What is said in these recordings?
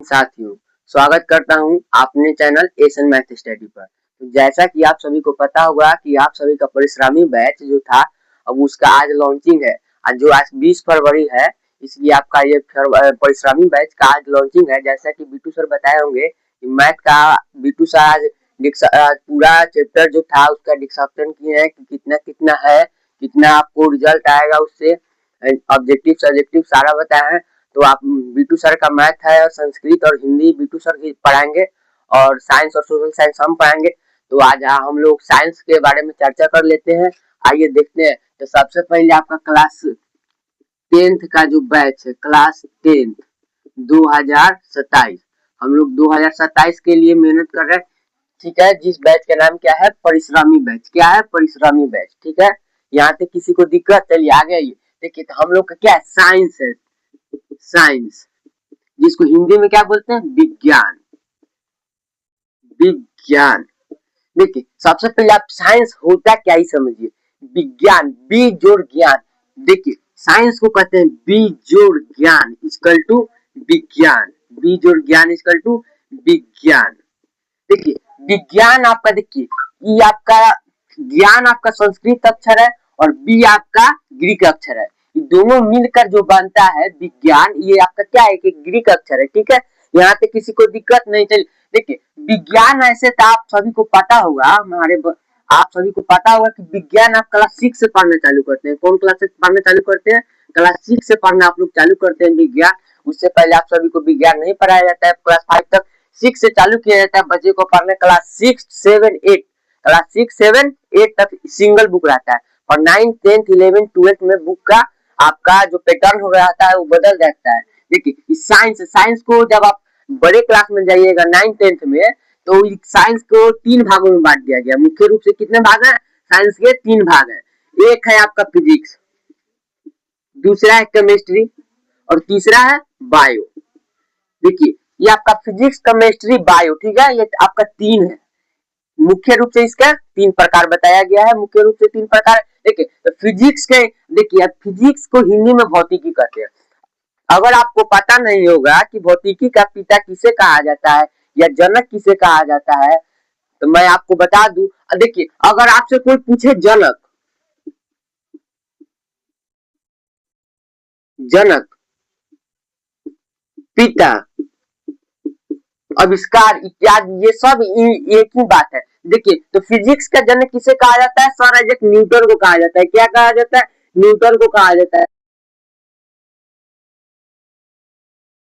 साथियों, स्वागत करता हूं अपने चैनल एशियन मैथ स्टडी पर। तो जैसा कि आप सभी को पता होगा कि आप सभी का परिश्रमी बैच जो था अब उसका आज लॉन्चिंग है। आज 20 फरवरी है, इसलिए आपका ये परिश्रमी बैच का आज लॉन्चिंग है। जैसा कि बीटू सर बताए होंगे कि मैथ का बीटू सर आज पूरा चैप्टर जो था उसका डिस्कशन किए हैं कि कितना कितना है, कितना आपको रिजल्ट आएगा, उससे ऑब्जेक्टिव सब्जेक्टिव सारा बताया है। तो आप बीटू सर का मैथ है और संस्कृत और हिंदी बीटू सर ही पढ़ाएंगे और साइंस और सोशल साइंस हम पढ़ाएंगे। तो आज हम लोग साइंस के बारे में चर्चा कर लेते हैं। आइए देखते हैं। तो सबसे पहले आपका क्लास 10th का जो बैच है, क्लास 10th 2027, हम लोग 2027 के लिए मेहनत कर रहे हैं। ठीक है, जिस बैच का नाम क्या है, परिश्रमी बैच। क्या है? परिश्रमी बैच। ठीक है, यहाँ पे किसी को दिक्कत? चलिए आगे आइए। देखिए, तो हम लोग का क्या है, साइंस है। साइंस, जिसको हिंदी में क्या बोलते हैं, विज्ञान। विज्ञान। देखिए, सबसे पहले आप साइंस होता क्या ही समझिए। विज्ञान, बी जोड़ ज्ञान। देखिए, साइंस को कहते हैं बी जोड़ ज्ञान इक्वल टू विज्ञान। बी जोड़ ज्ञान इक्वल टू विज्ञान। देखिए, विज्ञान आपका, देखिए ई आपका ज्ञान आपका संस्कृत अक्षर है और बी आपका ग्रीक अक्षर है। दोनों मिलकर जो बनता है विज्ञान, ये आपका क्या है कि ग्रीक अक्षर है। ठीक है, यहाँ पे किसी को दिक्कत नहीं। चलिए देखिए, विज्ञान ऐसे तो आप सभी को पता होगा, आप सभी को पता होगा कि विज्ञान आप क्लास 6 से पढ़ना चालू करते हैं। कौन क्लास से पढ़ना चालू करते हैं? क्लास 6 से पढ़ना आप लोग चालू करते हैं विज्ञान। उससे पहले आप सभी को विज्ञान नहीं पढ़ाया जाता है। क्लास 5 तक 6 से चालू किया जाता है बच्चे को पढ़ने। क्लास 6, 7, 8, क्लास 6, 7, 8 तक सिंगल बुक रहता है और 9, 10, 11, 12 में बुक का आपका जो पैटर्न हो रहता है वो बदल जाता है। देखिए, साइंस को जब आप बड़े क्लास में जाइएगा 9, 10 में, तो साइंस को 3 भागों में बांट दिया गया। मुख्य रूप से कितने भाग हैं साइंस के? 3 भाग हैं। एक है आपका फिजिक्स, दूसरा है केमिस्ट्री और तीसरा है बायो। देखिए, ये आपका फिजिक्स, केमिस्ट्री, बायो। ठीक है, ये आपका 3 है। मुख्य रूप से इसका 3 प्रकार बताया गया है। मुख्य रूप से 3 प्रकार। देखिए, तो फिजिक्स के, देखिए फिजिक्स को हिंदी में भौतिकी कहते हैं। अगर आपको पता नहीं होगा कि भौतिकी का पिता किसे कहा जाता है या जनक किसे कहा जाता है, तो मैं आपको बता दूं। देखिए, अगर आपसे कोई पूछे जनक, जनक, पिता, आविष्कार इत्यादि, ये सब एक ही बात है। देखिए, तो फिजिक्स का जनक किसे कहा जाता है? सर आइजैक न्यूटन को कहा जाता है। क्या कहा जाता है? न्यूटन को कहा जाता है।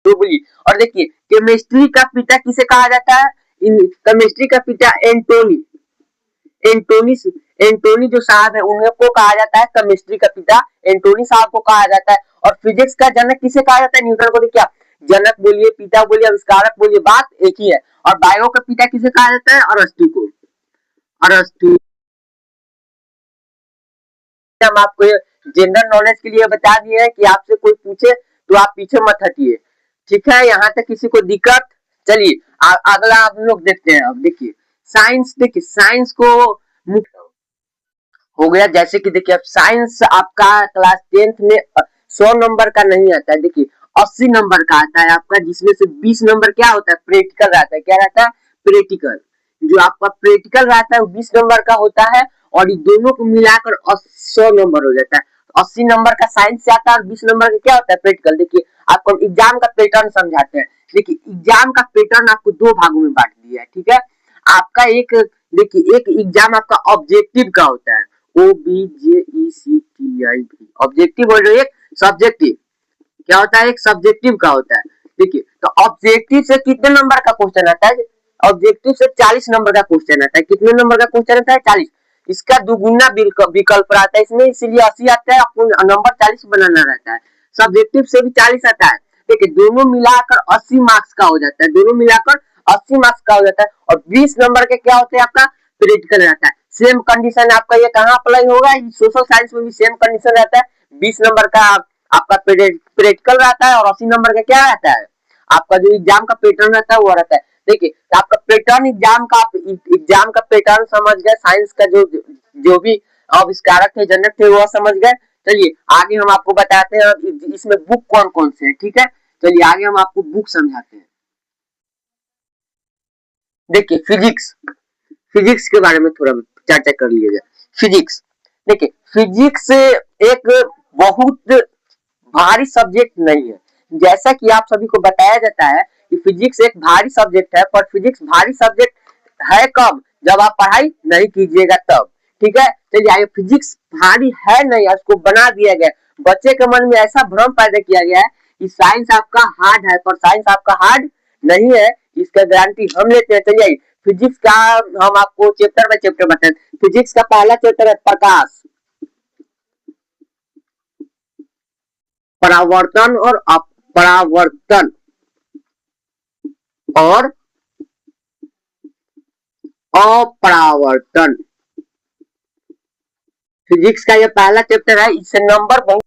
तो बोलिए। और देखिए, केमिस्ट्री का पिता किसे कहा जाता है? केमिस्ट्री का पिता एंटोनी, एंटोनी जो साहब है उन्हें को कहा जाता है केमिस्ट्री का पिता। एंटोनी साहब को कहा जाता है। और फिजिक्स का जनक किसे कहा जाता है? न्यूटन को। देखिए, जनक बोलिए, पिता बोलिए, आविष्कारक बोलिए, बात एक ही है। और बायो का पिता किसे कहा जाता है? अरस्तु को। अरस्तु। हम आपको जनरल नॉलेज के लिए बता दिए हैं कि आपसे कोई पूछे तो आप पीछे मत हटिए। ठीक है, यहाँ तक किसी को दिक्कत? चलिए अगला हम लोग देखते हैं। अब देखिए साइंस, देखिए साइंस को हो गया। जैसे कि देखिए, अब साइंस आपका क्लास 10th में 100 नंबर का नहीं आता है। देखिए 80 नंबर का आता है आपका, जिसमें से 20 नंबर क्या होता है? प्रैक्टिकल रहता है। क्या रहता है? प्रैक्टिकल। जो आपका प्रैक्टिकल रहता है वो 20 नंबर का होता है और ये दोनों को मिलाकर 100 नंबर हो जाता है। 80 नंबर का साइंस से आता है और 20 नंबर का क्या होता है? प्रैक्टिकल। देखिए, आपको एग्जाम का पैटर्न समझाते हैं। देखिए, एग्जाम का पैटर्न आपको 2 भागों में बांट दिया है। ठीक है, आपका एक, देखिए एक एग्जाम आपका ऑब्जेक्टिव का होता है, OBJECTIV ऑब्जेक्टिव, और एक सब्जेक्टिव। क्या होता है? एक सब्जेक्टिव का होता है। देखिए, तो ऑब्जेक्टिव से कितने नंबर का क्वेश्चन आता है? ऑब्जेक्टिव से 40 नंबर का क्वेश्चन आता है। कितने नंबर का क्वेश्चन आता है? 40। इसका दुगुना विकल्प रहता है इसमें, इसीलिए 80 आता है। आपको नंबर 40 बनाना रहता है। सब्जेक्टिव से भी 40 आता है। देखिए, दोनों मिलाकर 80 मार्क्स का हो जाता है। दोनों मिलाकर 80 मार्क्स का हो जाता है। और 20 नंबर के क्या होते हैं? आपका प्रैक्टिकल रहता है। सेम कंडीशन आपका ये कहाँ अप्लाई होगा? सोशल साइंस में भी सेम कंडीशन रहता है। 20 नंबर का आपका प्रैक्टिकल रहता है और 80 नंबर का क्या रहता है? आपका जो एग्जाम का पैटर्न रहता है वो रहता है। देखिए, आपका पैटर्न एग्जाम का पैटर्न समझ गए। साइंस का जो भी आविष्कारक थे, जनक थे, वो समझ गए। चलिए आगे हम आपको बताते हैं इसमें बुक कौन कौन से हैं। ठीक है, चलिए आगे हम आपको बुक समझाते हैं। देखिए फिजिक्स, फिजिक्स के बारे में थोड़ा चर्चा कर लिया जाए। फिजिक्स, देखिए फिजिक्स एक बहुत भारी सब्जेक्ट नहीं है। जैसा कि आप सभी को बताया जाता है कि फिजिक्स एक भारी सब्जेक्ट है, पर फिजिक्स भारी सब्जेक्ट है कब, जब आप पढ़ाई नहीं कीजिएगा तब। ठीक है, चलिए आगे, फिजिक्स भारी है नहीं, उसको बना दिया गया। बच्चे के मन में ऐसा भ्रम पैदा किया गया है कि साइंस आपका हार्ड है, पर साइंस आपका हार्ड नहीं है, इसका गारंटी हम लेते हैं। चलिए फिजिक्स का हम आपको चैप्टर बाय चैप्टर बताएं। फिजिक्स का पहला चैप्टर है प्रकाश, परावर्तन और अपरावर्तन और अपरावर्तन। फिजिक्स का ये पहला चैप्टर है, इससे नंबर बहुत,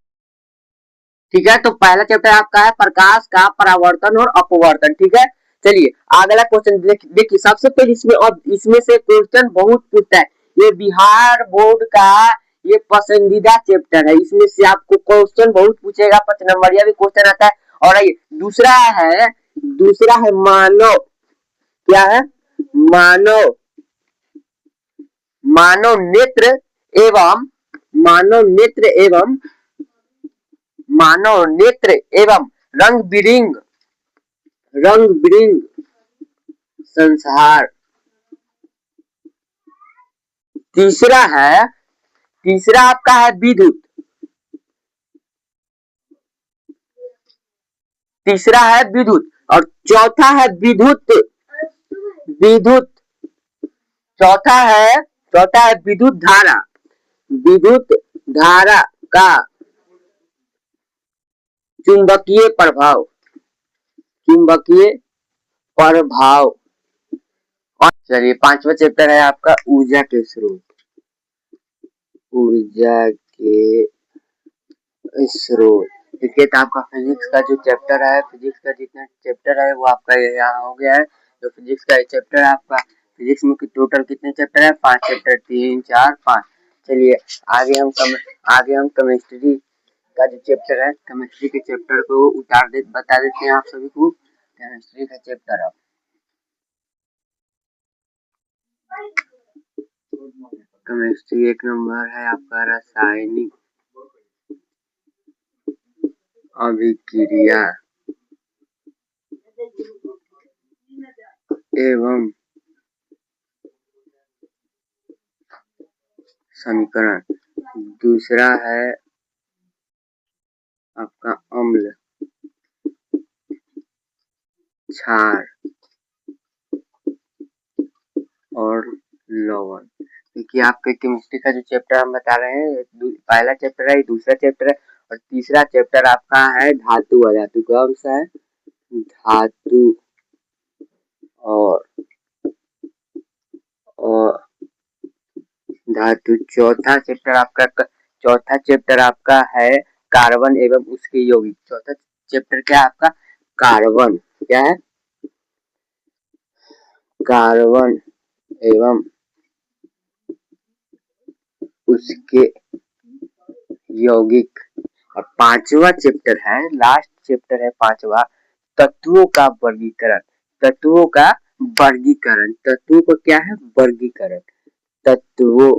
ठीक है। तो पहला चैप्टर आपका है प्रकाश का परावर्तन और अपवर्तन, ठीक है। चलिए अगला क्वेश्चन देखिए, सबसे पहले इसमें, अब इसमें से क्वेश्चन बहुत पूछता है, ये बिहार बोर्ड का ये पसंदीदा चैप्टर है, इसमें से आपको क्वेश्चन बहुत पूछेगा, 5 नंबर भी क्वेश्चन आता है। और ये दूसरा है मानव, क्या है, मानव, मानव नेत्र एवं मानव नेत्र एवं मानव नेत्र एवं रंग बिरंग रंग बिरंग संसार। तीसरा आपका है विद्युत, तीसरा है विद्युत, और चौथा है विद्युत, विद्युत चौथा है विद्युत धारा, विद्युत धारा का चुंबकीय प्रभाव, चुंबकीय प्रभाव। और चलिए पांचवा चैप्टर है आपका ऊर्जा के स्रोत, ऊर्जा के स्रोत। देखिए तो आपका फिजिक्स का जो चैप्टर है, फिजिक्स का जितना चैप्टर है वो आपका यहाँ हो गया है। तो फिजिक्स का चैप्टर है आपका, फिजिक्स में टोटल कितने चैप्टर है, 5 चैप्टर, 3 4 5। चलिए आगे हम केमिस्ट्री का जो चैप्टर है, केमिस्ट्री के चैप्टर को बता देते हैं आप सभी को। केमिस्ट्री का चैप्टर है, केमिस्ट्री एक नंबर है आपका रासायनिक अभिक्रिया एवं समीकरण। दूसरा है आपका अम्ल, क्षार और लवण। देखिए आपके केमिस्ट्री का जो चैप्टर हम बता रहे हैं, पहला चैप्टर है, दूसरा चैप्टर है, और तीसरा चैप्टर आपका है धातु। धातु कौन सा है, धातु। और धातु। चौथा चैप्टर आपका है कार्बन एवं उसके यौगिक। चौथा चैप्टर क्या है आपका, कार्बन, क्या है, कार्बन एवं उसके यौगिक। और पांचवा चैप्टर है, लास्ट चैप्टर है पांचवा, तत्वों का वर्गीकरण। तत्वों का वर्गीकरण, तत्वों का क्या है, वर्गीकरण, तत्वों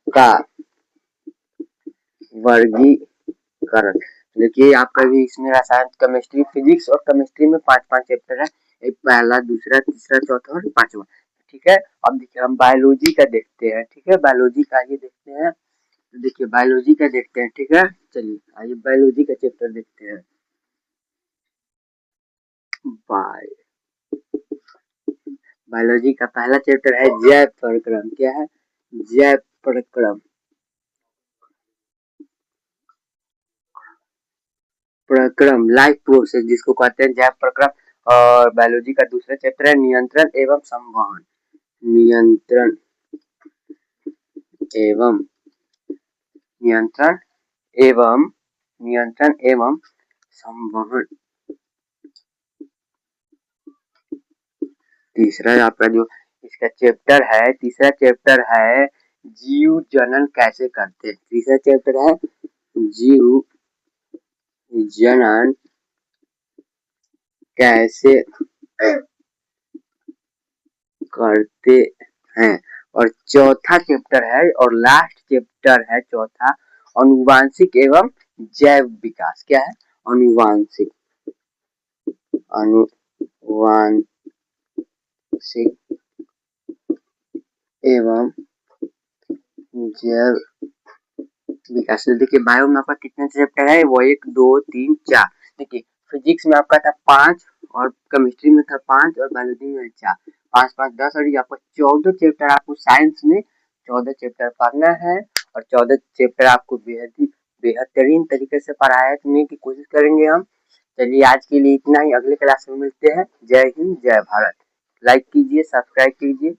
का वर्गीकरण। देखिए आपका भी इसमें रसायन, केमिस्ट्री, फिजिक्स और केमिस्ट्री में 5-5 चैप्टर है, एक पहला, दूसरा, तीसरा, चौथा और पांचवा, ठीक है। अब देखिए हम बायोलॉजी का देखते हैं, ठीक है, बायोलॉजी का आइए देखते हैं। तो देखिए बायोलॉजी का देखते हैं, ठीक है। चलिए आइए बायोलॉजी का चैप्टर देखते हैं। बायोलॉजी का पहला चैप्टर है जैव प्रक्रम, क्या है, जैव प्रक्रम, लाइफ प्रोसेस जिसको कहते हैं जैव प्रक्रम। और बायोलॉजी का दूसरा चैप्टर है नियंत्रण एवं संवहन, नियंत्रण एवं नियंत्रण एवं संवहन। तीसरा आपका जो इसका चैप्टर है, तीसरा चैप्टर है जीव जनन कैसे करते हैं। तीसरा चैप्टर है जीव जनन कैसे करते हैं। और चौथा चैप्टर है और लास्ट चैप्टर है चौथा, अनुवांशिक एवं जैव विकास। क्या है? अनुवांशिक एवं जैव विकास। देखिए बायो में आपका कितने चैप्टर है? वो 1 2 3 4। देखिए फिजिक्स में आपका था 5 और केमिस्ट्री में था 5 और बायोलॉजी में 4, 5 5 10 और ये आपको 14 चैप्टर आपको साइंस में 14 चैप्टर पढ़ना है और 14 चैप्टर आपको बेहतरीन तरीके से पढ़ाने की कोशिश करेंगे हम। चलिए आज के लिए इतना ही, अगले क्लास में मिलते हैं। जय हिंद, जय भारत। लाइक कीजिए, सब्सक्राइब कीजिए।